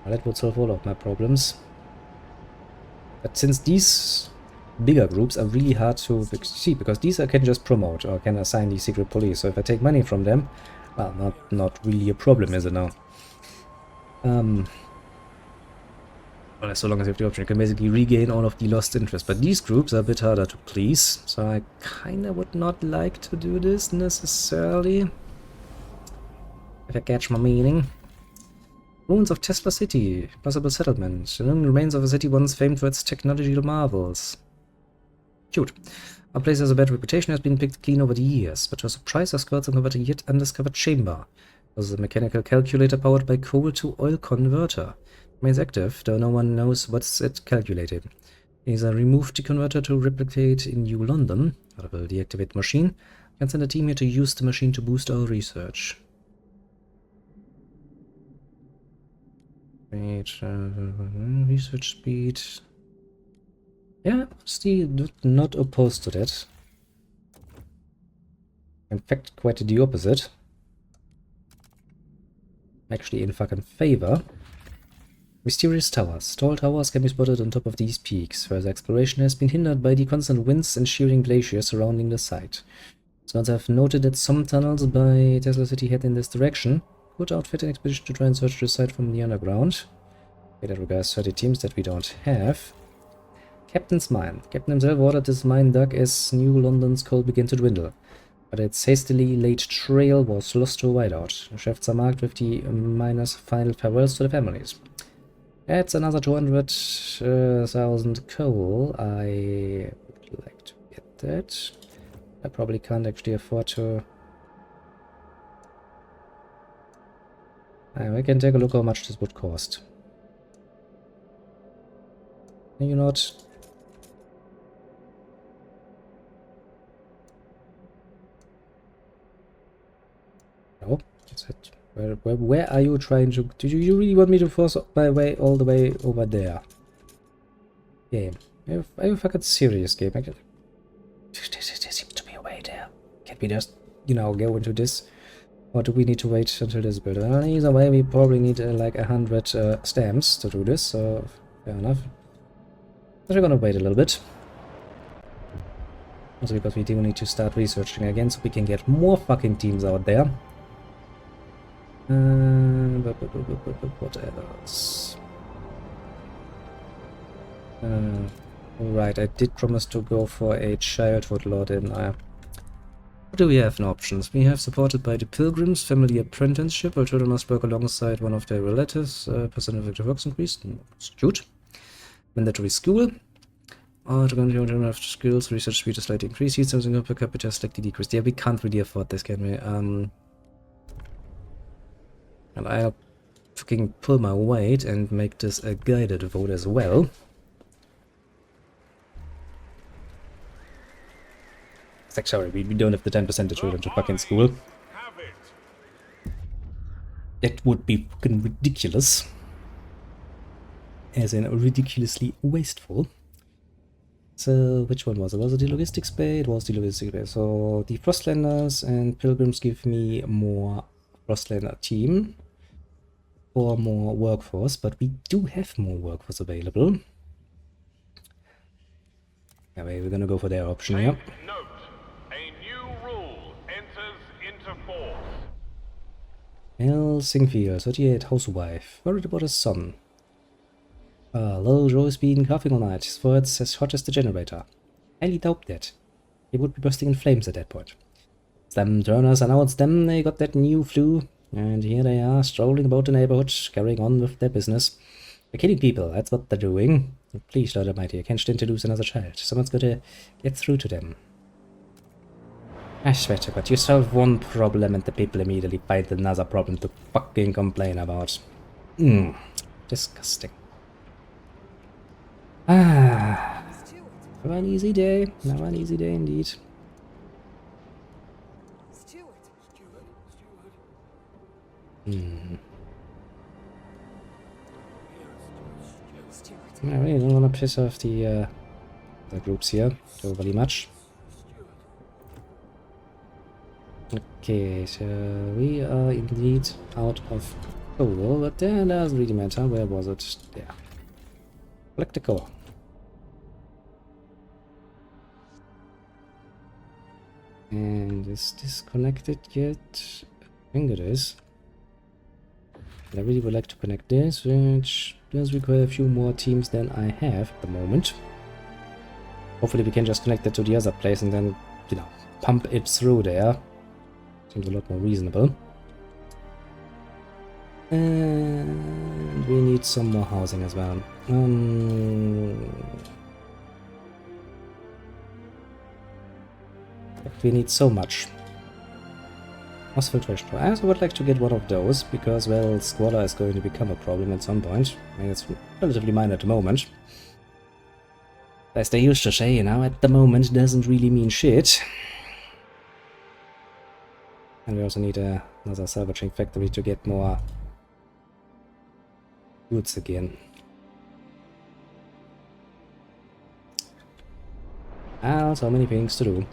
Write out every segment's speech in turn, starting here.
Well, that would solve all of my problems. But since these bigger groups are really hard to see, because these I can just promote or can assign the secret police. So if I take money from them, well, not really a problem, is it now? Well, so long as you have the option, you can basically regain all of the lost interest. But these groups are a bit harder to please, so I kind of would not like to do this necessarily. If I catch my meaning. Ruins of Tesla City, possible settlement. The remains of a city once famed for its technological marvels. Cute. Our place has a bad reputation, has been picked clean over the years, but to our surprise, our scouts uncovered a yet undiscovered chamber. This is a mechanical calculator powered by coal to oil converter. Remains active, though no one knows what's it calculating. Either remove the converter to replicate in New London, or will deactivate the machine, and send a team here to use the machine to boost our research. Research speed. Yeah, still not opposed to that. In fact, quite the opposite. Actually in fucking favor. Mysterious towers. Tall towers can be spotted on top of these peaks. Further exploration has been hindered by the constant winds and shearing glaciers surrounding the site. Scouts have noted that some tunnels by Tesla City head in this direction. Could outfit an expedition to try and search the site from the underground. Okay, that requires 30 teams that we don't have. Captain's Mine. Captain himself ordered this mine dug as New London's coal began to dwindle. But its hastily laid trail was lost to a whiteout. The shafts are marked with the miners' final farewells to the families. That's another 200,000 coal. I would like to get that. I probably can't actually afford to... we can take a look how much this would cost. Can you not? No, that's it. Where are you trying to... Do you really want me to force my way all the way over there? Game. Are you fucking serious, game? There seems to be a way there. Can't we just, you know, go into this? Or do we need to wait until this is built? Either way, we probably need like 100 stamps to do this, so fair enough. But we're gonna wait a little bit. Also because we do need to start researching again so we can get more fucking teams out there. What else? Right, I did promise to go for a childhood law, didn't I? What do we have in options? We have supported by the Pilgrims, family apprenticeship, where children must work alongside one of their relatives, percent of active works increased. It's cute. Mandatory school. To continue have skills, research speed is slightly increased, heat something per capita slightly decreased. Yeah, we can't really afford this, can we? And I'll fucking pull my weight and make this a guided vote as well. Sorry, we don't have the 10% to children to fucking school. That would be fucking ridiculous. As in ridiculously wasteful. So, which one was it? Was it the logistics bay? It was the logistics bay. So, the Frostlanders and Pilgrims give me more Frostlander team. Or more workforce, but we do have more workforce available. Yeah, we're gonna go for their option here. Note, a new rule enters into force. Mel Singfield, 38, housewife. Worried about his son. Little Joe's been coughing all night. His forehead's as hot as the generator. Highly doubt that. He would be bursting in flames at that point. Them Turners announced them they got that new flu, and here they are, strolling about the neighborhood, carrying on with their business. They're killing people, that's what they're doing. Please, Lord Almighty, I can't stand to lose another child. Someone's gotta get through to them. I swear to God, you solve one problem and the people immediately find another problem to fucking complain about. Disgusting. Ah, never an easy day. Never an easy day indeed. I really don't want to piss off the groups here overly much. Okay, so we are indeed out of Oh, but that doesn't really matter. Where was it? There. Collect the core. And is this connected yet? I think it is. I really would like to connect this, which does require a few more teams than I have at the moment. Hopefully we can just connect it to the other place and then, you know, pump it through there. Seems a lot more reasonable. And we need some more housing as well. We need so much. Mass filtration. I also would like to get one of those, because, well, squalor is going to become a problem at some point. I mean, it's relatively minor at the moment. As they used to say, you know, at the moment doesn't really mean shit. And we also need another salvaging factory to get more goods again. So many things to do.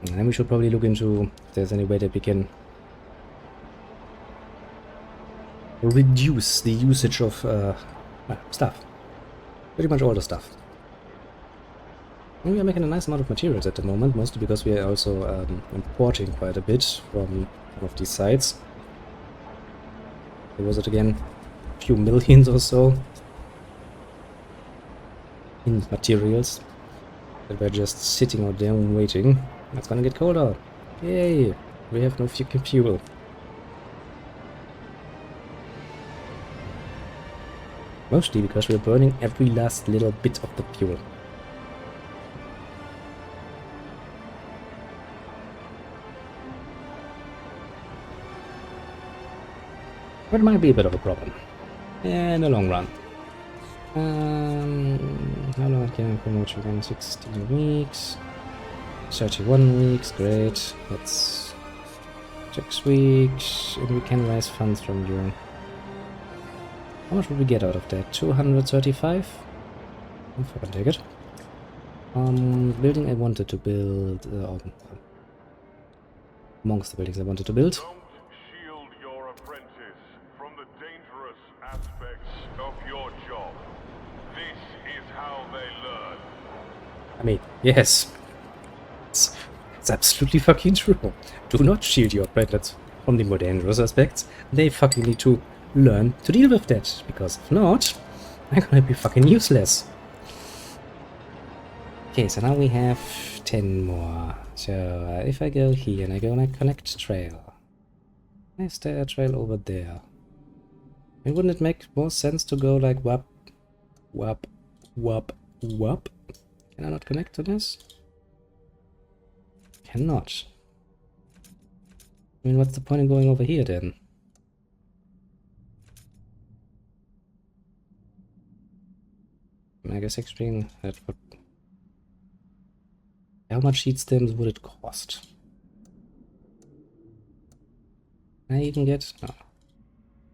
And then we should probably look into if there's any way that we can reduce the usage of stuff. Pretty much all the stuff. And we are making a nice amount of materials at the moment, mostly because we are also importing quite a bit from one of these sites. What was it again? A few millions or so in materials that were just sitting out there and waiting. It's gonna get colder. Yay! We have no fuel. Mostly because we're burning every last little bit of the fuel. But it might be a bit of a problem in the long run. How long can I promote you again? 16 weeks. 31 weeks, great. That's 6 weeks, and we can raise funds from you. How much would we get out of that? 235? I'll fucking take it. Building I wanted to build, amongst the buildings I wanted to build. Don't shield your apprentice from the dangerous aspects of your job. This is how they learn. I mean, yes. It's absolutely fucking true. Do not shield your apprentice from the more dangerous aspects. They fucking need to learn to deal with that, because if not, they're gonna be fucking useless. Okay, so now we have 10 more. So if I go here and I go and I connect trail. Is there a trail over there? I mean, wouldn't it make more sense to go like wap, wap, wap, wap? Can I not connect to this? Cannot. I mean, what's the point in going over here then? I guess extreme that would... How much seed stems would it cost? Can I even get... No.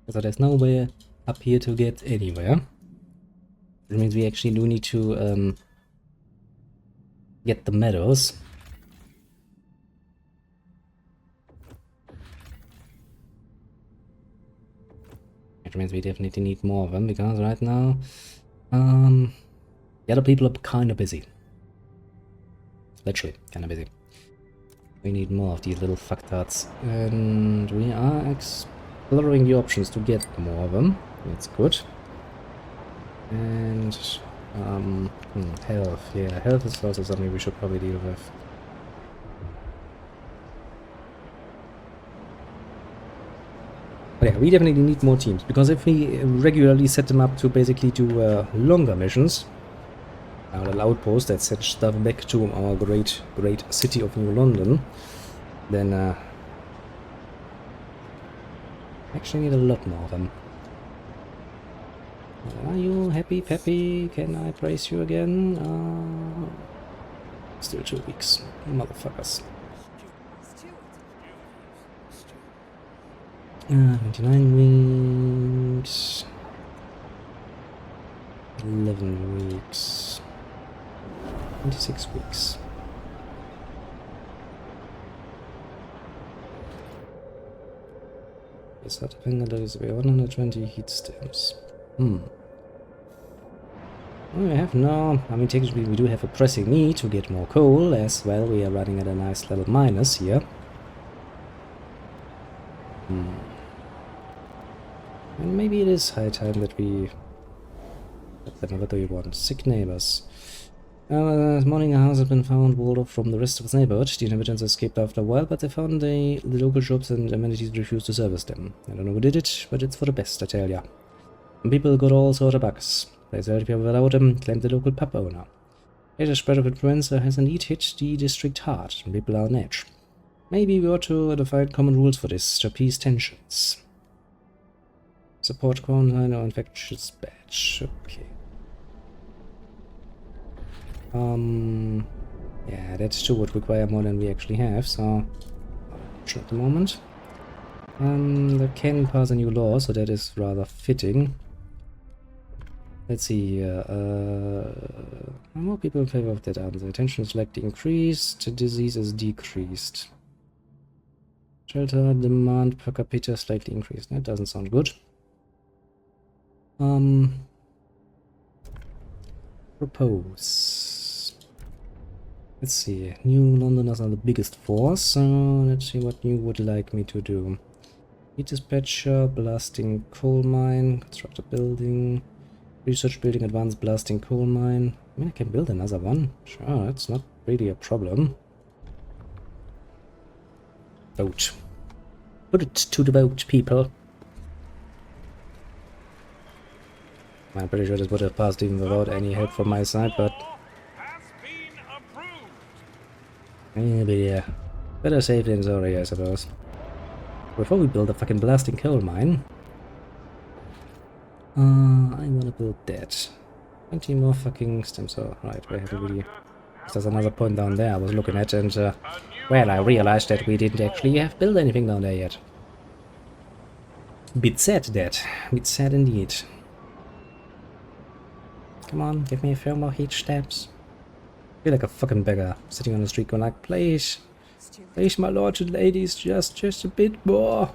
So there's no way up here to get anywhere. That means we actually do need to get the meadows. Which means we definitely need more of them, because right now the other people are kind of busy. Literally, kind of busy. We need more of these little fucktards. And we are exploring the options to get more of them. That's good. And health. Yeah, health is also something we should probably deal with. But yeah, we definitely need more teams, because if we regularly set them up to basically do longer missions, our little outpost that sends stuff back to our great city of New London, then actually need a lot more of them. Are you happy, Peppy? Can I praise you again? Still 2 weeks, motherfuckers. 29 weeks, 11 weeks, 26 weeks. Is that finger that is 120 heat stamps. Hmm. We have no... I mean, technically we do have a pressing need to get more coal as well. We are running at a nice level minus here. And maybe it is high time that we... But then what do you want? Sick neighbors. This morning a house has been found walled off from the rest of its neighborhood. The inhabitants escaped after a while, but they found the local shops and amenities refused to service them. I don't know who did it, but it's for the best, I tell ya. And people got all sorts of bugs. They said people without them, claimed the local pub owner. The spread of influenza has indeed hit the district hard, and people are on edge. Maybe we ought to define common rules for this, to appease tensions. Support quarantine or infectious badge. Okay. Yeah, that too would require more than we actually have, so not at the moment. They can pass a new law, so that is rather fitting. Let's see here. Are more people in favor of that answer? Attention is slightly increased, disease is decreased. Shelter demand per capita slightly increased. That doesn't sound good. Propose. Let's see. New Londoners are the biggest force, so let's see what you would like me to do. Heat dispatcher, blasting coal mine, construct a building, research building, advanced blasting coal mine. I mean, I can build another one. Sure, that's not really a problem. Vote. Put it to the vote, people. I'm pretty sure this would have passed even without any help from my side, but... yeah, better safe than sorry, I suppose. Before we build a fucking blasting coal mine... I wanna build that. 20 more fucking stem cells. Right, we haven't really... There's another point down there I was looking at, and well, I realized that we didn't actually have built anything down there yet. Bit sad that. Bit sad indeed. Come on, give me a few more heat stamps. I feel like a fucking beggar sitting on the street going like, please, please, my lords and ladies, just a bit more.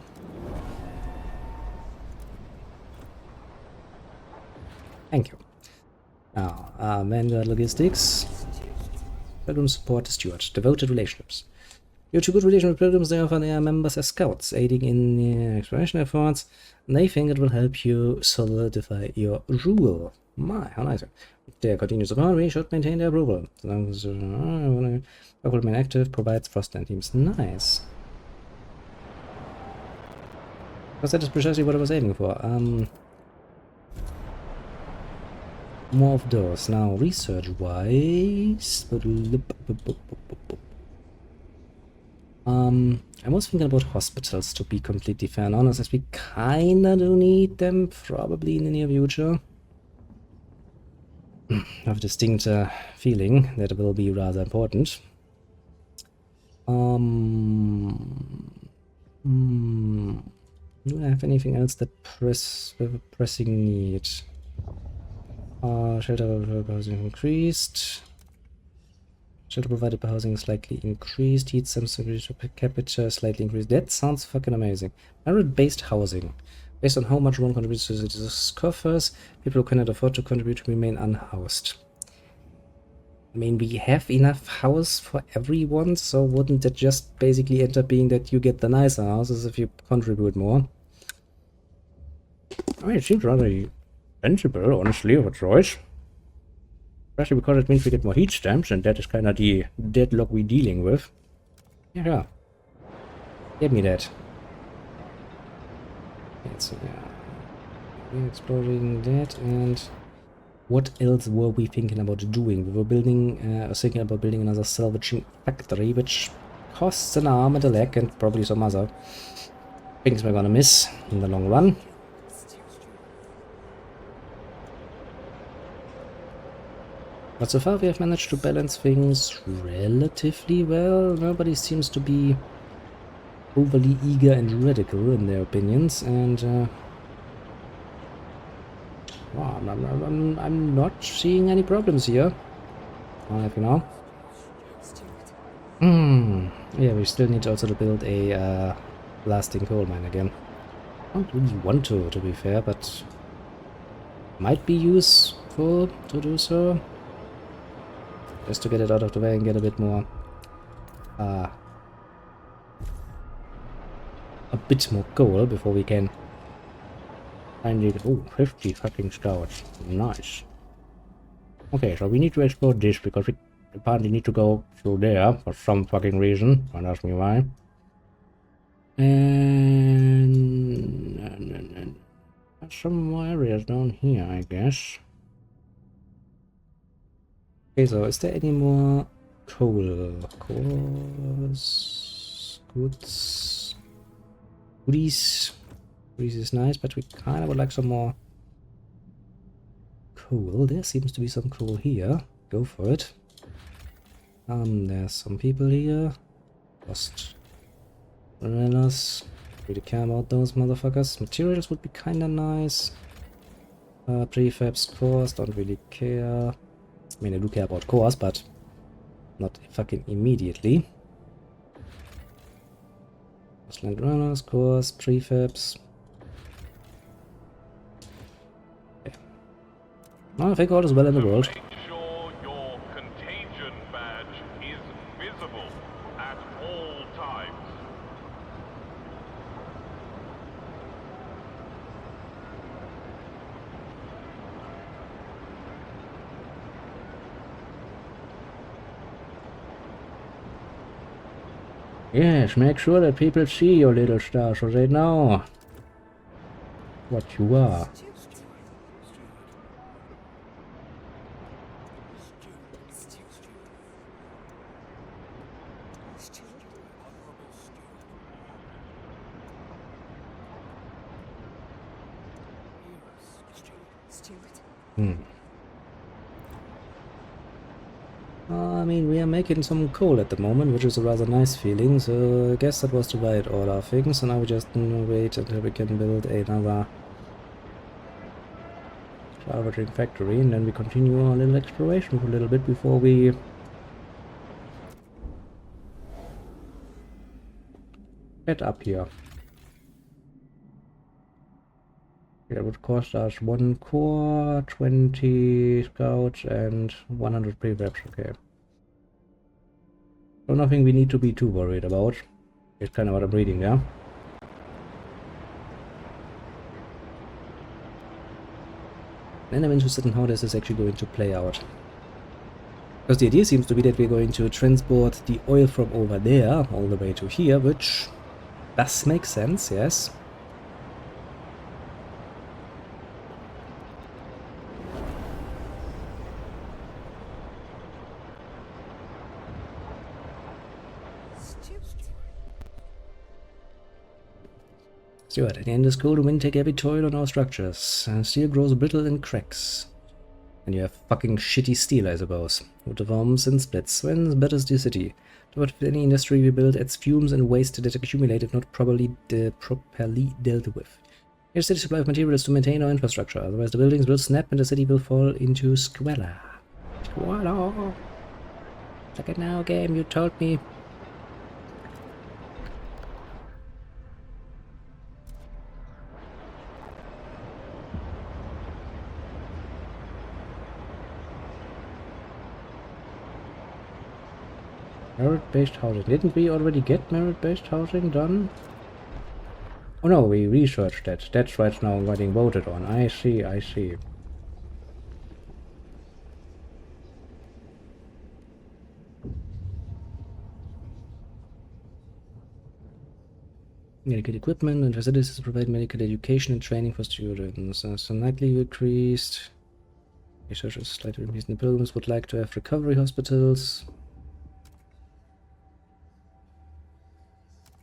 Thank you. Now, Vanguard Logistics. Pilgrim support the steward. Devoted relationships. Due to good relations with pilgrims, they offer their members as scouts, aiding in their exploration efforts. And they think it will help you solidify your rule. My, how nice. If they continue support, we should maintain their approval. As long as remain active, provides Frostpunk teams. Nice. Because that is precisely what I was aiming for. More of those. Now, research-wise... I was thinking about hospitals, to be completely fair and honest, as we kinda do need them, probably in the near future. I have a distinct feeling that it will be rather important. Do I have anything else that with a pressing need? Shelter housing increased. Shelter provided by housing slightly increased. Heat sensitivity per capita slightly increased. That sounds fucking amazing. Merit-based housing. Based on how much one contributes to the coffers, people who cannot afford to contribute remain unhoused. I mean, we have enough house for everyone, so wouldn't that just basically end up being that you get the nicer houses if you contribute more? I mean, it seems rather sensible, honestly, of a choice. Especially because it means we get more heat stamps, and that is kind of the deadlock we're dealing with. Yeah. Give me that. So yeah, we're exploring that, and what else were we thinking about doing? We were thinking about building another salvaging factory, which costs an arm and a leg, and probably some other things we're gonna miss in the long run. But so far we have managed to balance things relatively well. Nobody seems to be overly eager and radical in their opinions, and well, I'm not seeing any problems here. I'll have you know. Yeah, we still need also to build a blasting coal mine again. don't really want to be fair, but might be useful to do so. Just to get it out of the way and get a bit more, a bit more gold before we can finally, oh, 50 fucking scouts. Nice. Okay, so we need to explore this because we apparently need to go through there for some fucking reason. Don't ask me why. And some more areas down here, I guess. Okay, so is there any more coal? Cores, goods, goodies. Goodies is nice, but we kind of would like some more coal. There seems to be some coal here. Go for it. There's some people here. Lost runners. Really care about those motherfuckers. Materials would be kinda nice. Prefabs, cores, don't really care. I mean, I do care about cores, but not fucking immediately. Land runners, cores, prefabs. Yeah. Well, I think all is well in the world. Make sure your contagion badge is visible at all times. Yes, make sure that people see your little star so they know what you are. I mean, we are making some coal at the moment, which is a rather nice feeling, so I guess that was the right order of things, and now we just wait until we can build another salvaging factory, and then we continue our little exploration for a little bit before we head up here. That would cost us 1 core, 20 scouts, and 100 prefabs, okay. So nothing we need to be too worried about. It's kind of what I'm reading there. And I'm interested in how this is actually going to play out. Because the idea seems to be that we're going to transport the oil from over there all the way to here, which does make sense, yes. Stewart, at the end of school, the wind take every toil on our structures. Steel grows brittle and cracks. And you have fucking shitty steel, I suppose. Wood forms and splits. When betters the city. But any industry we build adds fumes and waste that accumulate if not properly dealt with. Here's a steady supply of materials to maintain our infrastructure, otherwise the buildings will snap and the city will fall into squalor. Squalor! Like it now, game, you told me. Merit-based housing. Didn't we already get merit-based housing done? Oh no, we researched that. That's why it's now getting voted on. I see, I see. Medical equipment and facilities to provide medical education and training for students. So nightly increased. Researchers slightly increased. The pilgrims would like to have recovery hospitals.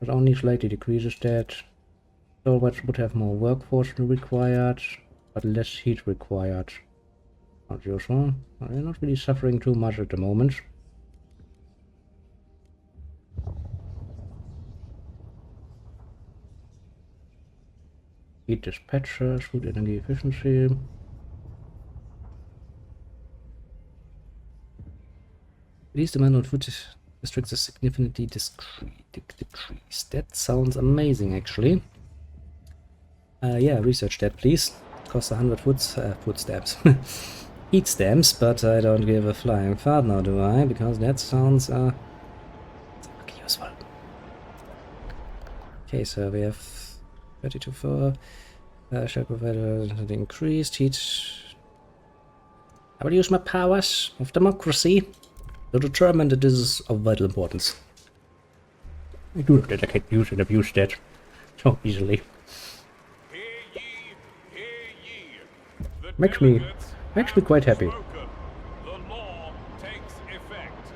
But only slightly decreases that. Storage would have more workforce required, but less heat required. Not useful. We're not really suffering too much at the moment. Heat dispatchers, food energy efficiency. Release demand on food districts is significantly decreased. That sounds amazing, actually. Yeah, research that, please. Costs 100 food stamps. Heat stamps, but I don't give a flying fart now, do I? Because that sounds, fucking useful. Okay, so we have 32.4. Shall provide the increased heat. I will use my powers of democracy to determine that this is of vital importance. I do not that I can use and abuse that so easily. Hear ye, hear ye. The Makes me delegates quite have happy. spoken. The law takes effect.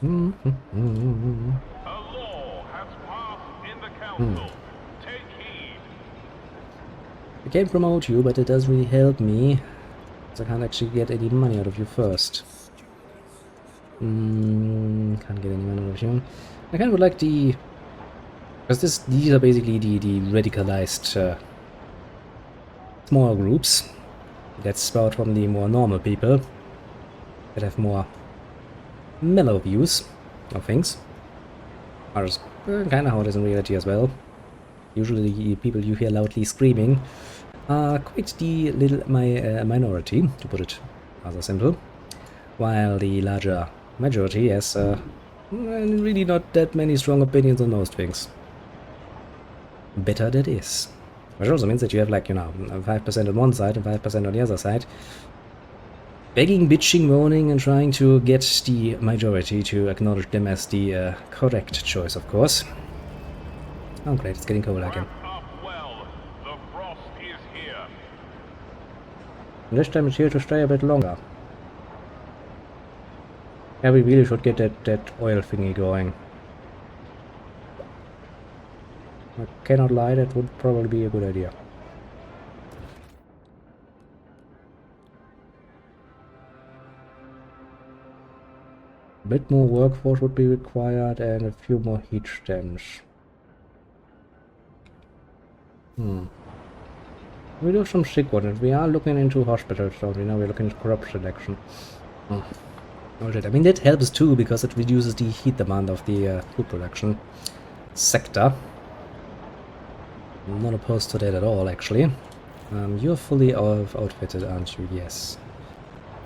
A law has passed in the council. Take heed. I can promote you, but it doesn't really help me, because I can't actually get any money out of you first. Can't get any money out of you. I kind of would like the... Because these are basically the radicalized smaller groups that sprout from the more normal people, that have more mellow views of things. Or kind of how it is in reality as well. Usually the people you hear loudly screaming are quite the little minority, to put it rather simple, while the larger majority has really not that many strong opinions on most things. Better that is. Which also means that you have, like, you know, 5% on one side and 5% on the other side, begging, bitching, moaning, and trying to get the majority to acknowledge them as the correct choice, of course. Oh great, it's getting colder again. Wrap up well. The frost is here. And this time it's here to stay a bit longer. Yeah, we really should get that oil thingy going. I cannot lie, that would probably be a good idea. A bit more workforce would be required and a few more heat stamps. We do some sick ones. We are looking into hospitals, so we know we're looking at crop selection. Oh shit. I mean, that helps too, because it reduces the heat demand of the food production sector. I'm not opposed to that at all, actually. You're fully outfitted, aren't you? Yes.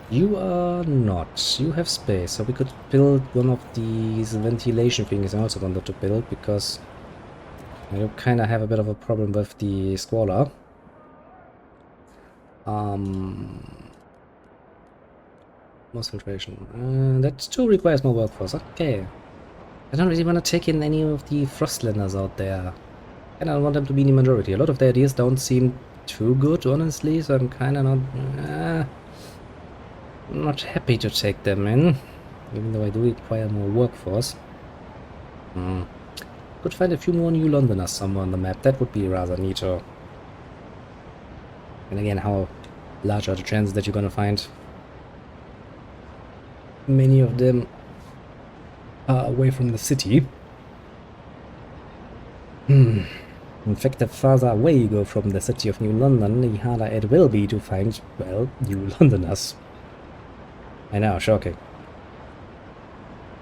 You are not. You have space, so we could build one of these ventilation things I also wanted to build, because I kind of have a bit of a problem with the squalor. Most filtration. That too requires more workforce. Okay. I don't really want to take in any of the Frostlanders out there. And I don't want them to be in the majority. A lot of the ideas don't seem too good, honestly, so I'm kind of not happy to take them in, even though I do require more workforce. Could find a few more New Londoners somewhere on the map. That would be rather neato. And again, how large are the chances that you're gonna find many of them are away from the city? In fact, the farther away you go from the city of New London, the harder it will be to find, well, New Londoners. I know, shocking.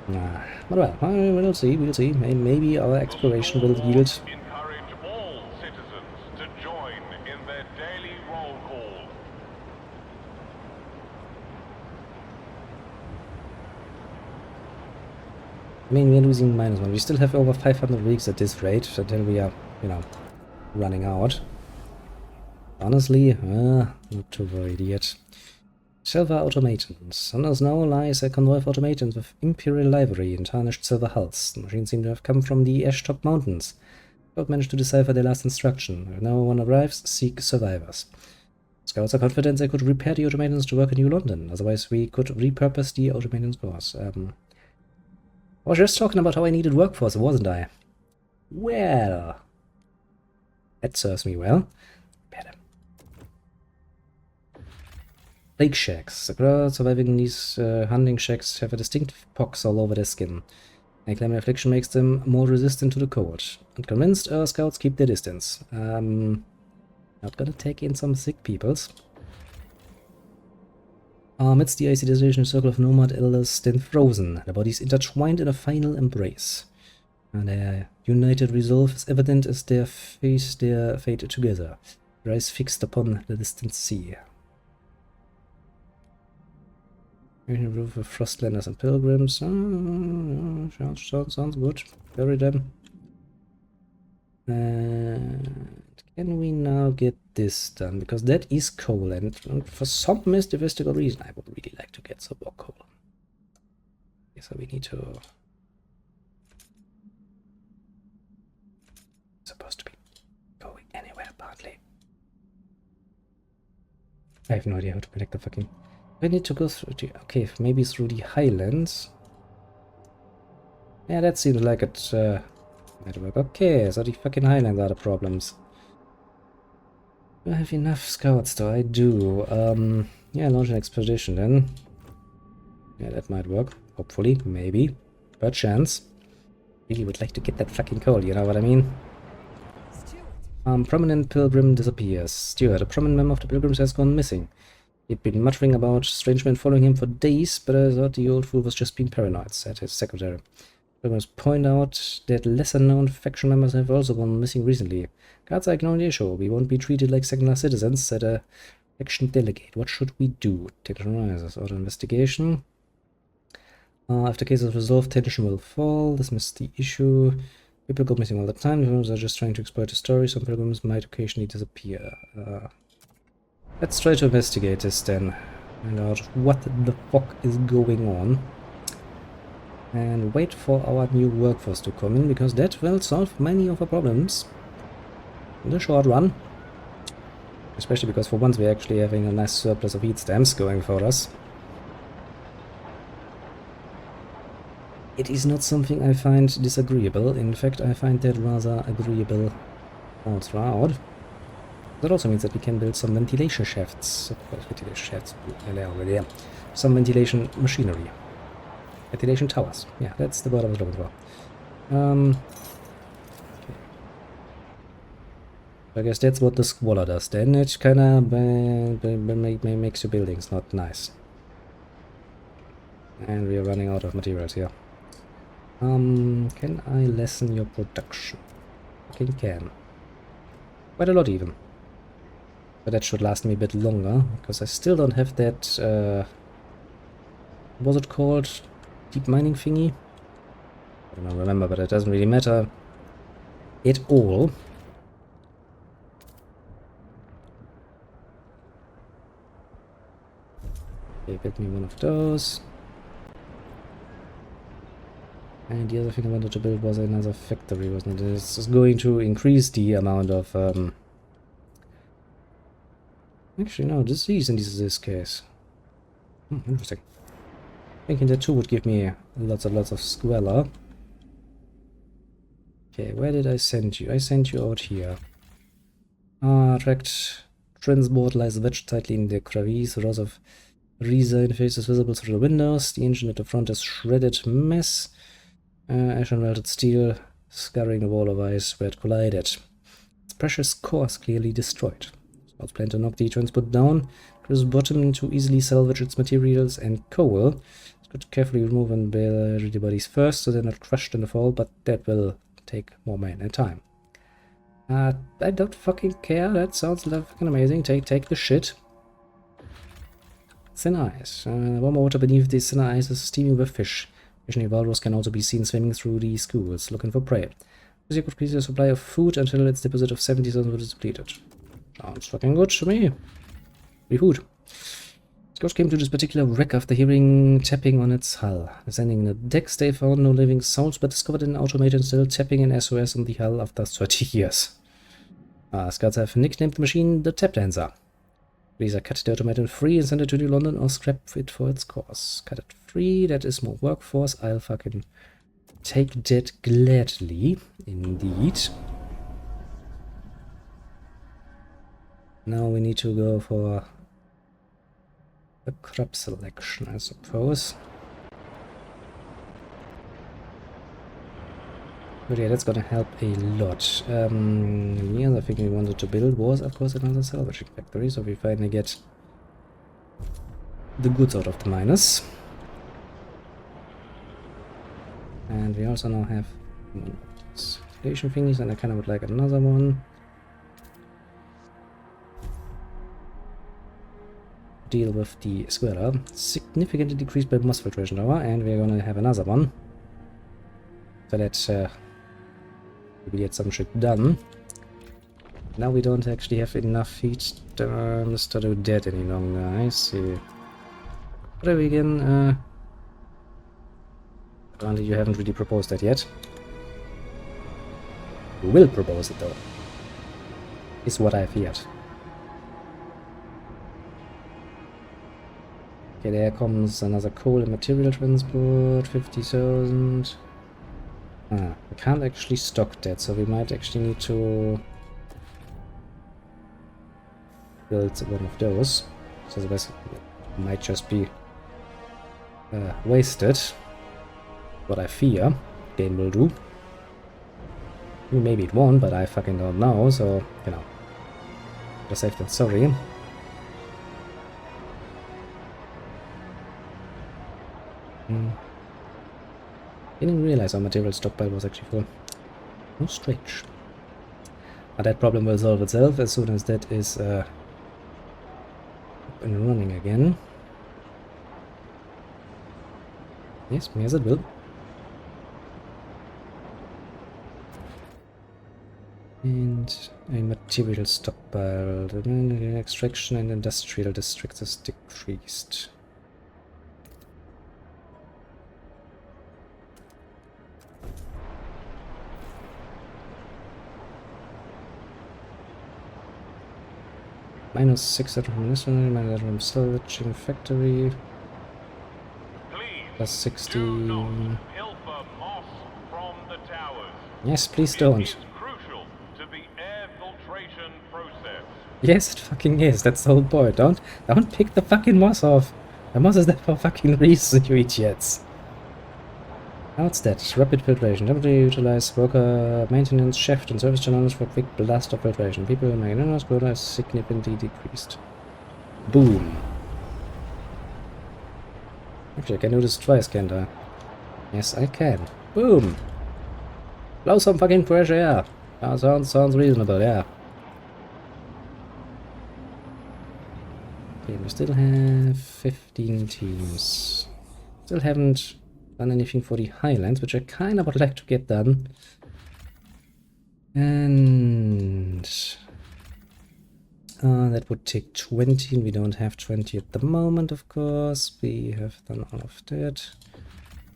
But well, we'll see, we'll see. Maybe our exploration will yield. Encourage all citizens to join in their daily roll call. I mean, we're losing -1. We still have over 500 weeks at this rate until we are, you know, running out. Honestly, not too worried yet. Silver automatons. Under snow lies a convoy of automatons with imperial livery and tarnished silver hulls. The machines seem to have come from the Ashtop Mountains. Scouts managed to decipher their last instruction. If no one arrives, seek survivors. Scouts are confident they could repair the automatons to work in New London. Otherwise, we could repurpose the automatons cores. I was just talking about how I needed workforce, wasn't I? Well, that serves me well. Better. Plague shacks. The crowd surviving these hunting shacks have a distinct pox all over their skin. They claim affliction makes them more resistant to the cold. Unconvinced, scouts keep their distance. Not gonna take in some sick peoples. Amidst the icy desolation, a circle of nomad elders stand frozen, their bodies intertwined in a final embrace. And their united resolve is evident as they face their fate together, their eyes fixed upon the distant sea. Roof of Frostlanders and Pilgrims. Sounds good. Bury them. And can we now get this done? Because that is coal, and for some mystical reason, I would really like to get some more coal. Okay, so we need to... Supposed to be going anywhere, apparently. I have no idea how to connect the fucking... I need to go through the... Okay, maybe through the highlands. Yeah, that seems like it might work. Okay, so the fucking highlands are the problems. Do I have enough scouts though? I do. Yeah, launch an expedition then. Yeah, that might work. Hopefully, maybe. Perchance. Really would like to get that fucking coal, you know what I mean? Prominent pilgrim disappears. Stuart, a prominent member of the pilgrims, has gone missing. He'd been muttering about strange men following him for days, but I thought the old fool was just being paranoid, said his secretary. Pilgrims point out that lesser-known faction members have also gone missing recently. Guards are ignoring the issue. We won't be treated like second-class citizens, said a faction delegate. What should we do? Tension rises. Order investigation. If the case is resolved, tension will fall. Dismiss the issue. People go missing all the time. The pilgrims are just trying to exploit the story. Some pilgrims might occasionally disappear. Let's try to investigate this then. Find out what the fuck is going on. And wait for our new workforce to come in, because that will solve many of our problems in the short run. Especially because for once we're actually having a nice surplus of heat stamps going for us. It is not something I find disagreeable. In fact, I find that rather agreeable all throughout. That also means that we can build some ventilation shafts. Some ventilation machinery. Ventilation towers. Yeah, that's the word I was looking for. Okay. I guess that's what the squalor does then. It kinda makes your buildings not nice. And we are running out of materials here. Can I lessen your production? I can. Quite a lot even. But that should last me a bit longer, because I still don't have that, what was it called? Deep mining thingy? I don't remember, but it doesn't really matter at all. Okay, build me one of those. And the other thing I wanted to build was another factory, wasn't it? This is going to increase the amount of, actually, no, disease in this case. Interesting. Thinking that 2 would give me lots and lots of squalor. Okay, where did I send you? I sent you out here. Tracked transport lies wedged tightly in the crevice. Rows of Reza interfaces visible through the windows. The engine at the front is shredded mess. Ash and melted steel scarring the wall of ice where it collided. Its precious core is clearly destroyed. Scouts plan to knock the transport down, close the bottom to easily salvage its materials and coal. It's good to carefully remove and bury the bodies first so they're not crushed in the fall, but that will take more men and time. I don't fucking care. That sounds like fucking amazing. Take the shit. Thin ice. Warm water beneath the thinner ice is steaming with fish. Occasionally, walrus can also be seen swimming through the schools, looking for prey. This could increase the supply of food until its deposit of 70,000 food is depleted. Sounds fucking good to me. Free food. Scouts came to this particular wreck after hearing tapping on its hull. Descending the decks, they found no living sounds, but discovered an automated still tapping an SOS on the hull after 30 years. Scouts have nicknamed the machine the Tap Dancer. Please cut the automaton free and send it to New London or scrap it for its course. Cut it free, that is more workforce. I'll fucking take that gladly, indeed. Now we need to go for a crop selection, I suppose. But yeah, that's gonna help a lot. The other thing we wanted to build was, of course, another salvaging factory, so we finally get the goods out of the miners. And we also now have one of these station thingies, and I kind of would like another one. Deal with the squirrel. Significantly decreased by moss filtration hour, and we're gonna have another one. So let's we get some shit done. Now we don't actually have enough heat terms to do that any longer. I see. What are we again? Apparently you haven't really proposed that yet. You will propose it though. Is what I feared. Okay, there comes another coal and material transport, 50,000. Ah, we can't actually stock that, so we might actually need to build one of those. So otherwise it might just be wasted. What I fear game will do. Maybe it won't, but I fucking don't know, so, you know. Better safe than sorry. Didn't realize our material stockpile was actually full. No strange. But that problem will solve itself as soon as that is up and running again. Yes, it will. And a material stockpile. The extraction and industrial districts is decreased. Minus 600 from this one, minus from salvaging factory. Plus 60. Yes, please don't. Yes, it fucking is. That's the whole point. Don't pick the fucking moss off. The moss is there for fucking reason, you idiots. Now it's that. Rapid filtration. Temporarily utilize worker maintenance, shaft, and service channels for quick blast of filtration. People in maintenance quota is significantly decreased. Boom. Actually, I can do this twice, can't I? Yes, I can. Boom. Blow some fucking fresh air. That sounds reasonable, yeah. Okay, we still have 15 teams. Still haven't done anything for the Highlands, which I kind of would like to get done. And that would take 20, and we don't have 20 at the moment, of course. We have done all of that.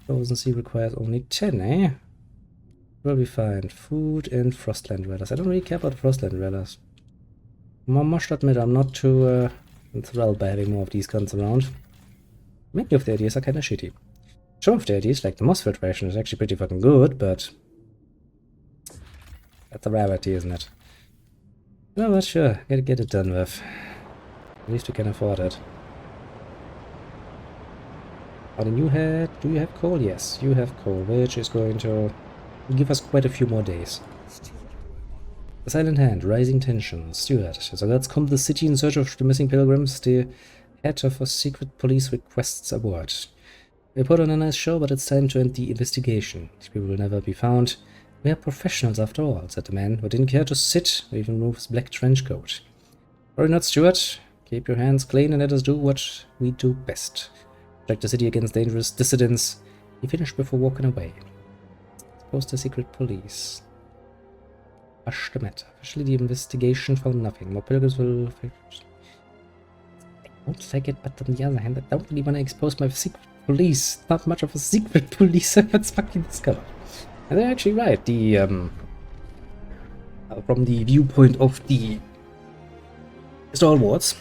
Frozen Sea requires only 10, eh? Will be fine. Food and Frostland Dwellers. I don't really care about Frostland Dwellers. I must admit, I'm not too enthralled by having more of these guns around. Many of the ideas are kind of shitty. Some of the ideas, like the moss filtration, is actually pretty fucking good, but that's a rarity, isn't it? No, but sure, get it done with. At least we can afford it. Oh, then you had... Do you have coal? Yes, you have coal, which is going to give us quite a few more days. The Silent Hand, rising tension, Stuart. So let's come to the city in search of the missing pilgrims. The head of a secret police requests a word. We put on a nice show, but it's time to end the investigation. These people will never be found. We are professionals after all, said the man, who didn't care to sit or even remove his black trench coat. Worry not, Stuart. Keep your hands clean and let us do what we do best. Protect the city against dangerous dissidents. He finished before walking away. Suppose the secret police. Hush the matter. Officially, the investigation found nothing. More pilgrims will... I don't like it, but on the other hand, I don't really want to expose my secret police. Not much of a secret police that's fucking discovered. And they're actually right. The from the viewpoint of the stalwarts,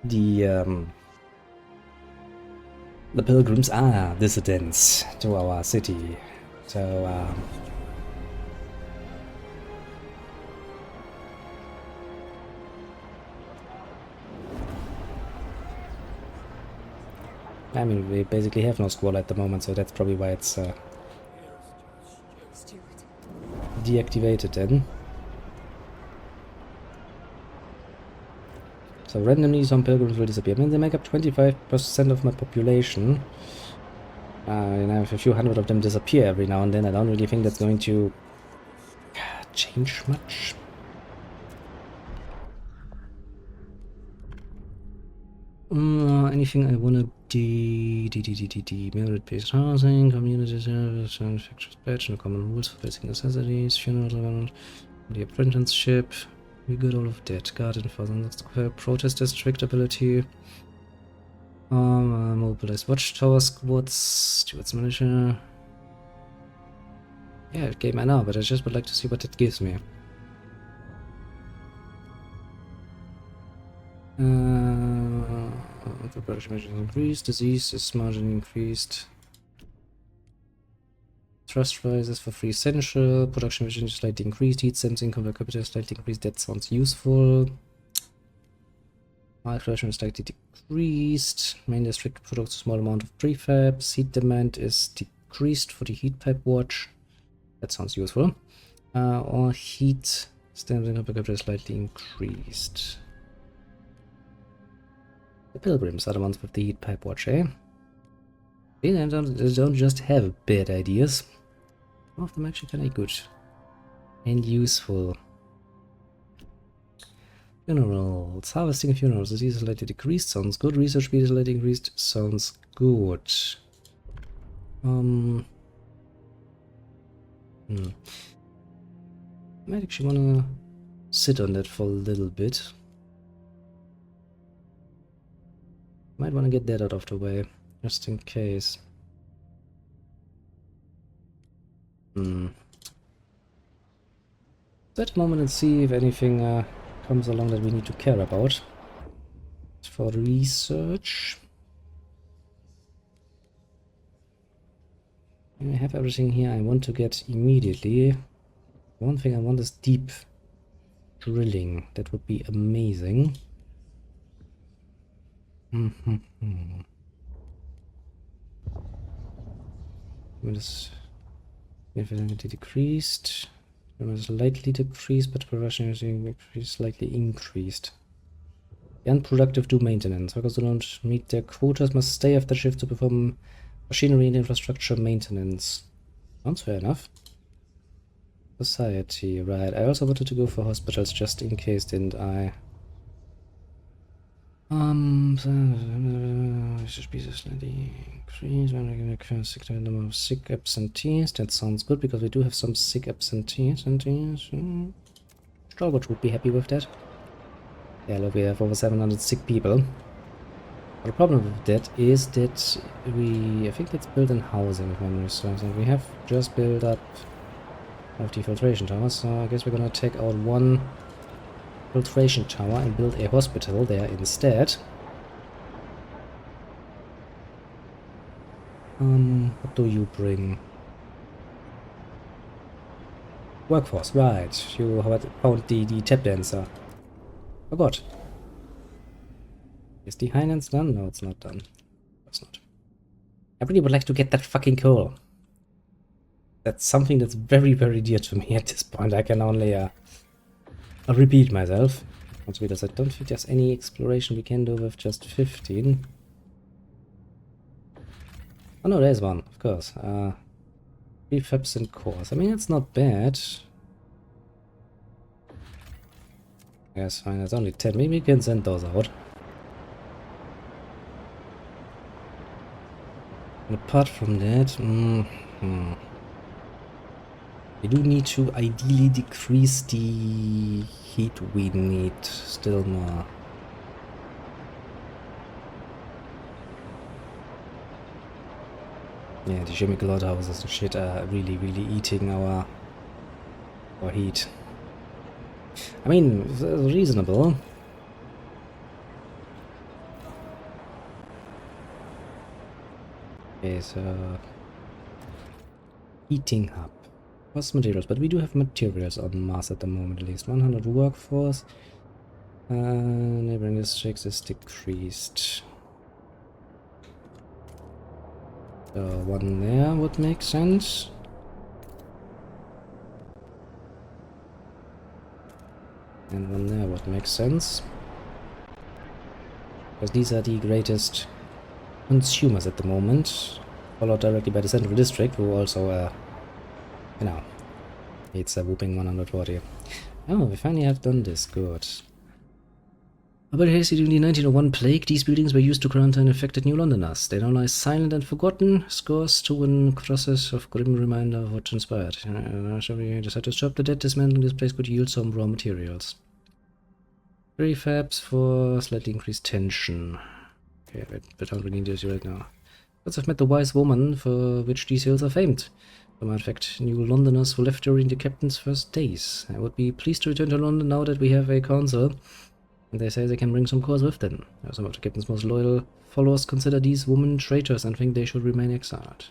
the pilgrims are dissidents to our city. So I mean, we basically have no squall at the moment, so that's probably why it's deactivated then. So randomly some pilgrims will disappear. I mean, they make up 25% of my population. And I have a few hundred of them disappear every now and then. I don't really think that's going to change much. Anything I wanna merit-based housing, community service, manufacturer's badge, no common rules for basic necessities, funeral, the apprenticeship. We got all of that. Garden for the next protest district ability. Mobilized watchtower squads, stewards manager. Yeah, it gave me now, but I just would like to see what it gives me. The production measures increased, disease is marginally increased. Trust rises for free essential, production vision is slightly increased, heat sensing, combat capital slightly increased, that sounds useful. High production is slightly decreased, main district products a small amount of prefabs, heat demand is decreased for the heat pipe watch, that sounds useful. Or heat stands in combat capital slightly increased. The pilgrims are the ones with the heat pipe watch, eh? They don't just have bad ideas. Some of them actually kind of good. And useful. Funerals. Harvesting funerals. Disease is slightly decreased. Sounds good. Research speed is slightly increased. Sounds good. I might actually wanna sit on that for a little bit. Might want to get that out of the way, just in case. That moment and see if anything comes along that we need to care about. For research. I have everything here I want to get immediately. One thing I want is deep drilling. That would be amazing. Infinity decreased. Slightly decreased, but production is slightly increased. The unproductive do maintenance. Workers who don't meet their quotas must stay after shift to perform machinery and infrastructure maintenance. Sounds fair enough. Society, right. I also wanted to go for hospitals just in case, didn't I? Should be slightly increased when we're going to sick number of sick absentees. That sounds good because we do have some sick absentees. Strawbridge would be happy with that. Yeah, look, we have over 700 sick people. But the problem with that is that I think it's built in housing, if memory serves, and we have just built up one of the filtration towers. So I guess we're gonna take out one filtration tower and build a hospital there instead. What do you bring? Workforce, right. You found the tap dancer. Forgot. Is the Heinen's done? No, it's not done. It's not. I really would like to get that fucking coal. That's something that's very, very dear to me at this point. I can only I'll repeat myself. Once we I don't think there's any exploration we can do with just 15. Oh no, there's one, of course. Prefabs and cores. I mean, it's not bad. Yes, fine, that's only 10. Maybe we can send those out. And apart from that, we do need to ideally decrease the heat we need still more. Yeah, the chemical hothouses and shit are really, really eating our heat. I mean, it's reasonable. Okay, so heating hub. Cost materials, but we do have materials on Mars at the moment at least. 100 workforce. Neighboring districts is decreased. So one there would make sense. And one there would make sense. Because these are the greatest consumers at the moment, followed directly by the Central District, who also, you know, it's a whooping 140. Oh, we finally have done this, good. But hasty during the 1901 plague, these buildings were used to quarantine infected New Londoners. They now lie silent and forgotten, scores to win crosses of grim reminder of what transpired. Shall we decide to stop the dead? Dismantling this place could yield some raw materials. Prefabs for slightly increased tension. Okay, we don't really need this right now. Let's have met the wise woman for which these hills are famed. In fact, New Londoners who left during the captain's first days. I would be pleased to return to London now that we have a council. And they say they can bring some cause with them. Some of the captain's most loyal followers consider these women traitors and think they should remain exiled.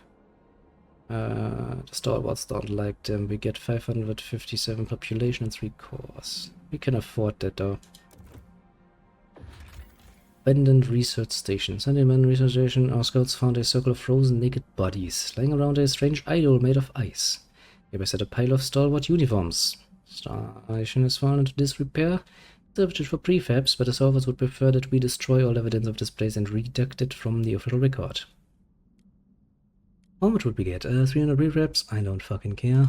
The stalwarts don't like them. We get 557 population and 3 cores. We can afford that though. Abandoned research station. Sunday man research station. Our scouts found a circle of frozen naked bodies lying around a strange idol made of ice. Nearby sat a pile of stalwart uniforms. Station has fallen into disrepair. Substitute for prefabs, but the solvers would prefer that we destroy all evidence of this place and redact it from the official record. How much would we get? 300 prefabs? I don't fucking care.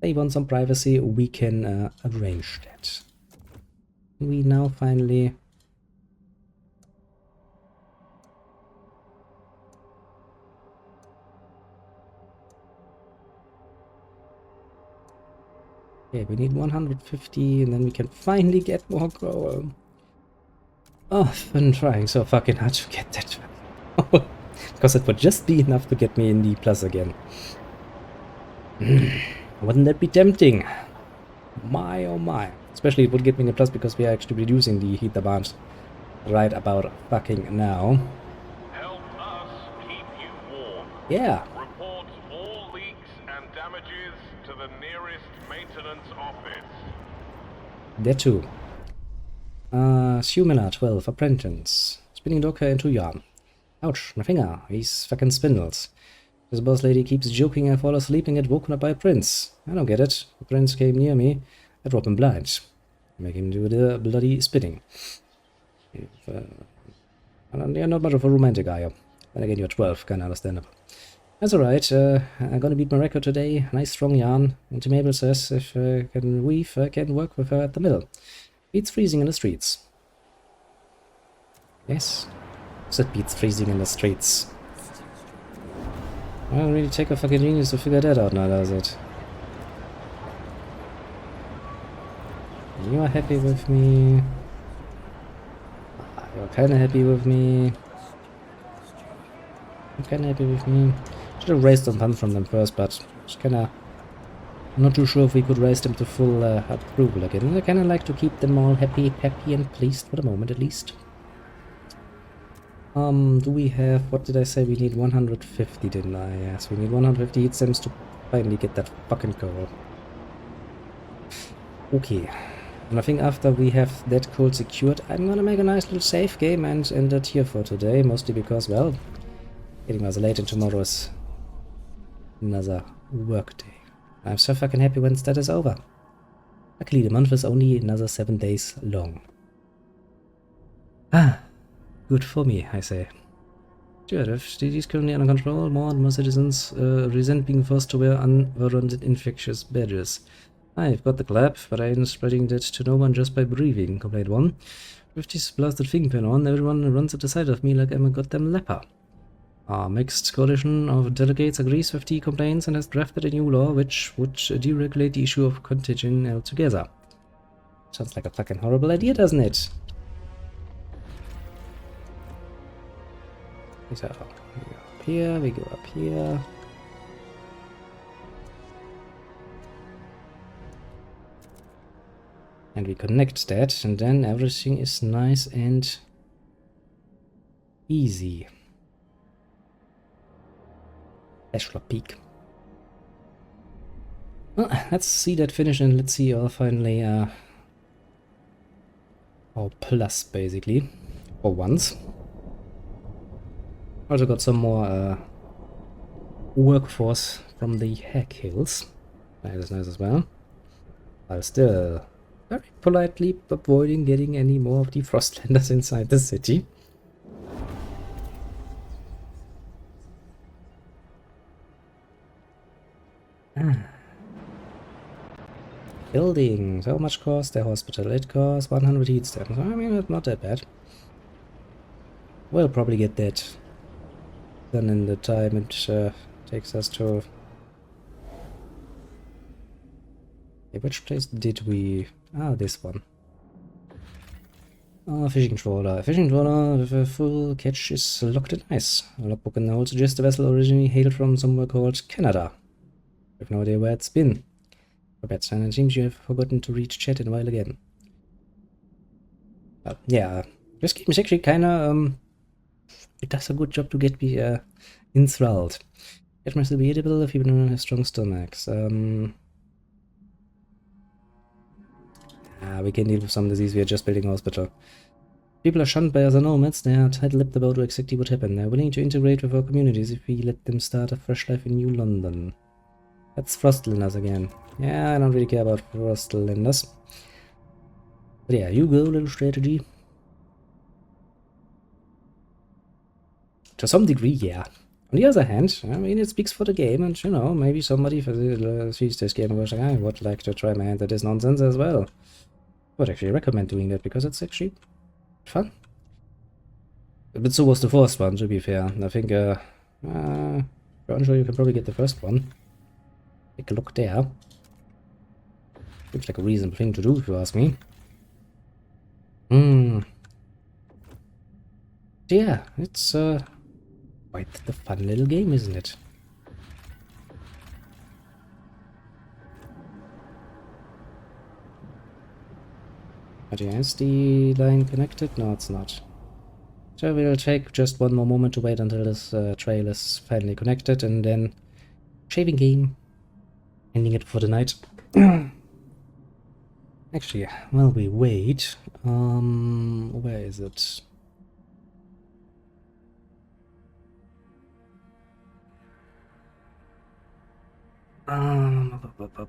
They want some privacy, we can arrange that. We now finally... Okay, we need 150 and then we can finally get more gold. Oh, I've been trying so fucking hard to get that. Because it would just be enough to get me in the plus again. Wouldn't that be tempting? My oh my. Especially it would get me a plus because we are actually reducing the heat demand right about fucking now. Help us keep you warm. Yeah. Report all leaks and damages to the nearest maintenance office. There too. Sumina 12, apprentice. Spinning docker into yarn. Ouch, my finger. These fucking spindles. This boss lady keeps joking I fall asleep and get woken up by a prince. I don't get it. The prince came near me. I drop him blind. Make him do the bloody spinning. You're not much of a romantic, are you? Then again, you're 12, kinda understandable. That's alright, I'm gonna beat my record today. Nice strong yarn. And Mabel says if I can weave, I can work with her at the mill. Beats freezing in the streets. Yes. That beats freezing in the streets. I don't really take a fucking genius to figure that out now, does it? You are happy with me. You're kinda happy with me. You're kinda happy with me. Should have raised some funds from them first, but just kinda not too sure if we could raise them to full approval again. And I kinda like to keep them all happy and pleased for the moment at least. Do we have, what did I say? We need 150, didn't I? Yes, we need 150 heat stems to finally get that fucking goal. Okay. And I think after we have that goal secured, I'm gonna make a nice little save game and end it here for today. Mostly because, well, getting us late and tomorrow is another work day. I'm so fucking happy once that is over. Luckily, the month is only another 7 days long. Ah. Good for me, I say. Sure, if it is currently under control, more and more citizens resent being forced to wear unwarranted infectious badges. I've got the clap, but I ain't spreading that to no one just by breathing, complained one. With this blasted fingerpin on, everyone runs at the sight of me like I'm a goddamn leper. A mixed coalition of delegates agrees with the complaints and has drafted a new law which would deregulate the issue of contagion altogether. Sounds like a fucking horrible idea, doesn't it? So, we go up here, we go up here. And we connect that, and then everything is nice and easy. Ashlar Peak. Well, let's see that finish, and let's see our finally our plus, basically, for once. Also got some more workforce from the Hack Hills. That is nice as well. But still, very politely avoiding getting any more of the Frostlanders inside the city. Buildings. How much cost the hospital? It costs 100 heat stamps. I mean, it's not that bad. We'll probably get that done in the time it takes us to... Okay, which place did we... Ah, this one. Ah, fishing trawler. A fishing trawler with a full catch is locked in ice. A logbook in the hold suggests the vessel originally hailed from somewhere called Canada. We have no idea where it's been. Perhaps, and it seems you have forgotten to reach chat in a while again. Yeah, this game is actually kinda, it does a good job to get me, enthralled. It must be edible if you don't have strong stomachs. We can deal with some disease, we are just building a hospital. People are shunned by other nomads, they are tight-lipped about exactly what happened. They're willing to integrate with our communities if we let them start a fresh life in New London. That's Frostlanders again. Yeah, I don't really care about Frostlanders. But yeah, you go, little strategy. To some degree, yeah. On the other hand, I mean, it speaks for the game, and, you know, maybe somebody sees this game and goes like, I would like to try my hand at this nonsense as well. I would actually recommend doing that, because it's actually fun. But so was the first one, to be fair. I think, I'm sure you can probably get the first one. Take a look there. Looks like a reasonable thing to do, if you ask me. Yeah, it's, quite the fun little game, isn't it? But yeah, is the line connected? No, it's not. So we'll take just one more moment to wait until this trail is finally connected, and then shaving game, ending it for the night. Actually, while we wait, where is it?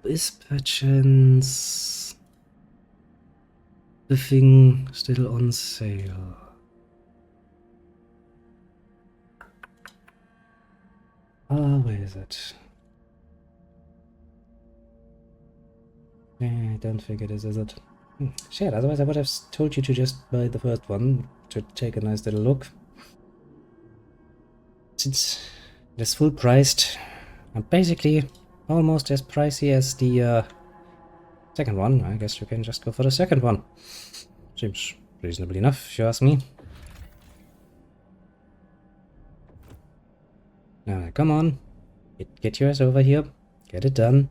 Is perchance the thing still on sale? Where is it? I don't think it is it? Shit, otherwise I would have told you to just buy the first one to take a nice little look. It is full priced, and basically almost as pricey as the second one. I guess you can just go for the second one. Seems reasonable enough, if you ask me. Now, come on. Get yours over here. Get it done.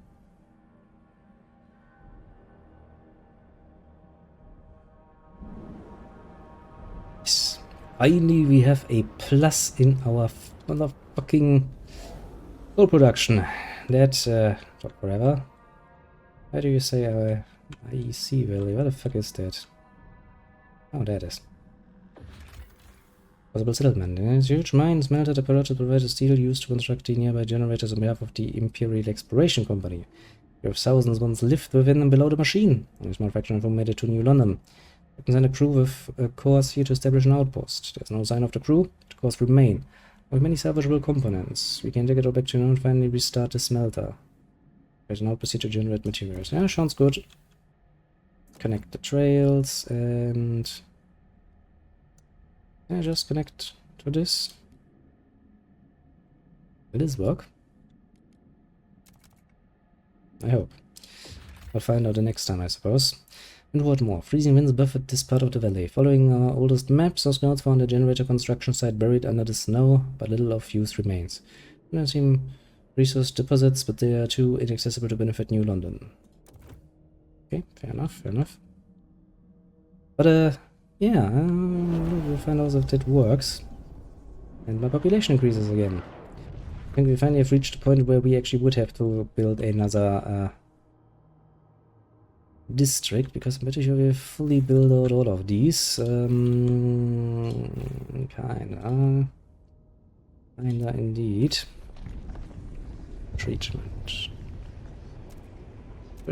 Yes. Finally, we have a plus in our motherfucking full production. That took forever. How do you say IEC value? What the fuck is that? Oh, there it is. Possible settlement. There's huge mine smelted apparatus provided steel used to construct the nearby generators on behalf of the Imperial Exploration Company. You have thousands once lived within and below the machine. This manufacturing firm made it to New London. You can send a crew with a course here to establish an outpost. There's no sign of the crew. The course remain. With many salvageable components. We can take it all back to and finally restart the smelter. There's an outpost here to generate materials. Yeah, sounds good. Connect the trails and... Can I just connect to this? Will this work? I hope. I'll find out the next time, I suppose. And what more? Freezing winds buffeted this part of the valley. Following our oldest maps, our scouts found a generator construction site buried under the snow, but little of use remains. There seem resource deposits, but they are too inaccessible to benefit New London. Okay, fair enough, fair enough. But, yeah, we'll find out if that works. And my population increases again. I think we finally have reached the point where we actually would have to build another district, because I'm pretty sure we fully built out all of these. Kinda indeed. Treatment.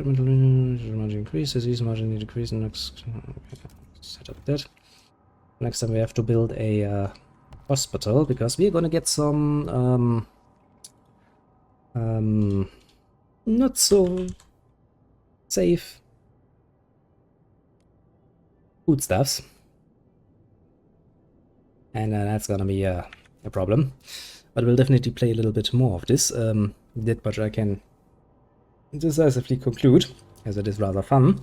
experimental margin increase, disease margin decrease. Next, set up that. Next time we have to build a hospital because we're gonna get some not so safe foodstuffs, and that's gonna be a problem. But we'll definitely play a little bit more of this. That much I can decisively conclude, as it is rather fun.